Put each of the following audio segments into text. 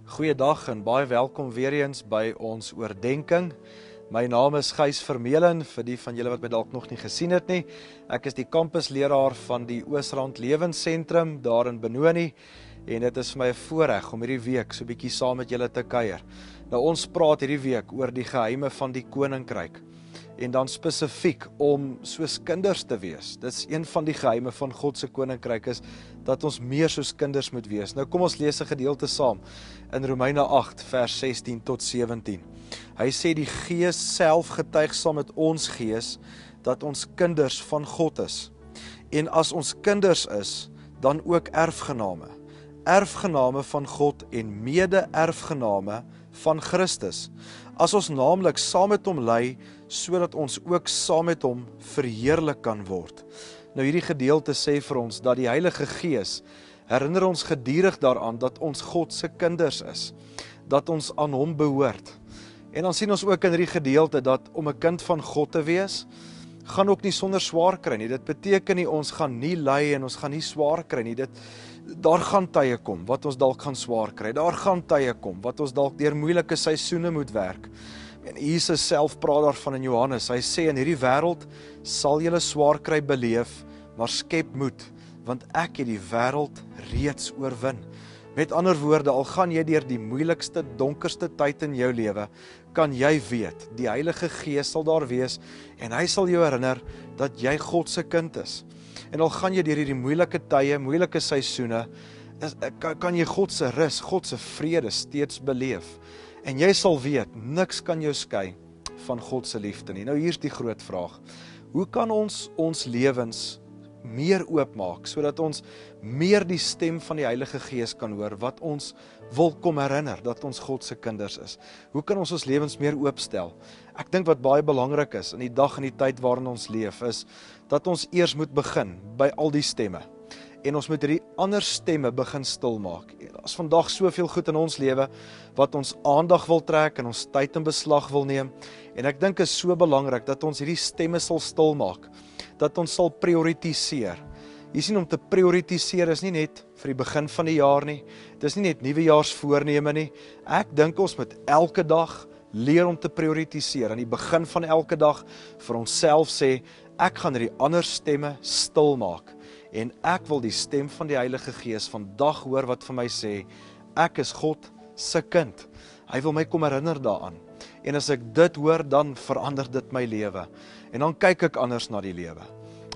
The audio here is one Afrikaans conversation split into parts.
Goeiedag en baie welkom weer eens by ons oordenking. My naam is Gys Vermeulen, vir die van julle wat my dalk nog nie gesien het nie. Ek is die kampusleraar van die Oosrand Lewensentrum daar in Benoni en dit is vir my 'n voorreg om hierdie week so 'n bietjie saam met julle te kuier. Nou ons praat hierdie week oor die geheime van die koninkryk en dan spesifiek om soos kinders te wees. Dit is een van die geheime van God se koninkryk is dat ons meer soos kinders moet wees. Nou kom ons lees 'n gedeelte saam in Romeine 8 vers 16 tot 17. Hy sê die Gees self getuig saam met ons gees dat ons kinders van God is. En as ons kinders is, dan ook erfgename. Erfgename van God en mede-erfgename van Christus. As ons naamlik saam met hom ly, sodat ons ook saam met hom verheerlik kan word. Nou hierdie gedeelte sê vir ons dat die Heilige Gees herinner ons gedurig daaraan dat ons God se kinders is, dat ons aan hom behoort. En dan sien ons ook in hierdie gedeelte dat om 'n kind van God te wees, gaan ook nie sonder swaar kry nie. Dit beteken nie ons gaan nie ly en ons gaan nie swaar kry nie. Daar gaan tye kom wat ons dalk gaan swaar kry. Daar gaan tye kom wat ons dalk deur moeilike seisoene moet werk. En Jesus self praat daarvan in Johannes. Hy sê in hierdie wêreld sal julle swaar kry beleef, maar skep moed, want ek het die wêreld reeds oorwin. Met ander woorde, al gaan jy deur die moeilikste, donkerste tyd in jou lewe, kan jy weet, die Heilige Gees sal daar wees en hy sal jou herinner dat jy God se kind is. En al gaan jy deur hierdie moeilike tye, moeilike seisoene, kan jy God se rus, God se vrede steeds beleef. En jy sal weet, niks kan jou skei van God se liefde nie. Nou hier's die groot vraag. Hoe kan ons lewens meer oopmaak, sodat ons meer die stem van die Heilige Gees kan hoor, wat ons wil kom herinner, dat ons God se kinders is. Hoe kan ons lewens meer oopstel? Ek dink wat baie belangrik is, in die dag en die tyd waarin ons leef, is, dat ons eers moet begin, by al die stemme. En ons moet hierdie ander stemme begin stilmaak. Daar's vandag soveel goed in ons lewe, wat ons aandag wil trek, en ons tyd in beslag wil neem, en ek dink is so belangrik, dat ons hierdie stemme sal stilmaak, dat ons sal prioritiseer. Jy sien, om te prioritiseer is nie net vir die begin van die jaar nie, dit is nie net nuwejaarsvoorneme nie, ek dink ons moet elke dag leer om te prioritiseer, aan die begin van elke dag vir onsself sê, ek gaan hierdie ander stemme stilmaak, en ek wil die stem van die Heilige Gees vandag hoor wat vir my sê, ek is God se kind, hy wil my kom herinner daaraan, en as ek dit hoor, dan verander dit my lewe, en dan kyk ek anders na die lewe,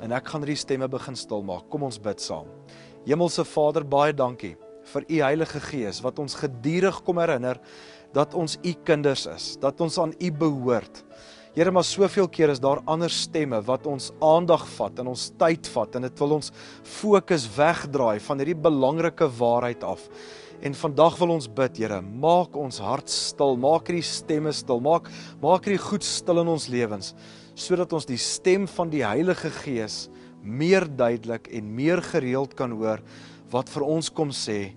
en ek gaan die stemme begin stilmaak. Kom ons bid saam. Hemelse Vader, baie dankie vir u Heilige Gees, wat ons gedurig kom herinner, dat ons u kinders is, dat ons aan u behoort. Here, maar soveel keer is daar ander stemme, wat ons aandag vat, en ons tyd vat, en dit wil ons fokus wegdraai, van hierdie belangrike waarheid af. En vandag wil ons bid, Here, maak ons hart stil, maak hierdie stemme stil, maak hierdie goed stil in ons lewens, sodat ons die stem van die Heilige Gees meer duidelik en meer gereeld kan hoor, wat vir ons kom sê,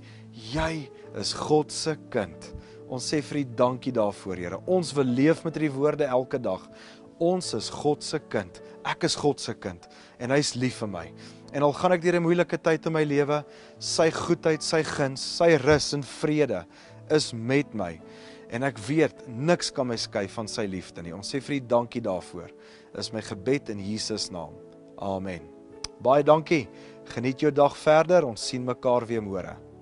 jy is God se kind. Ons sê vir u dankie daarvoor, Here. Ons wil leef met die woorde elke dag. Ons is God se kind. Ek is God se kind. En hy is lief vir my. En al gaan ek deur 'n moeilike tyd in my lewe, sy goedheid, sy guns, sy rus en vrede is met my. En ek weet, niks kan my skei van sy liefde nie. Ons sê vir u dankie daarvoor. Dis my gebed in Jesus naam. Amen. Baie dankie. Geniet jou dag verder. Ons sien mekaar weer môre.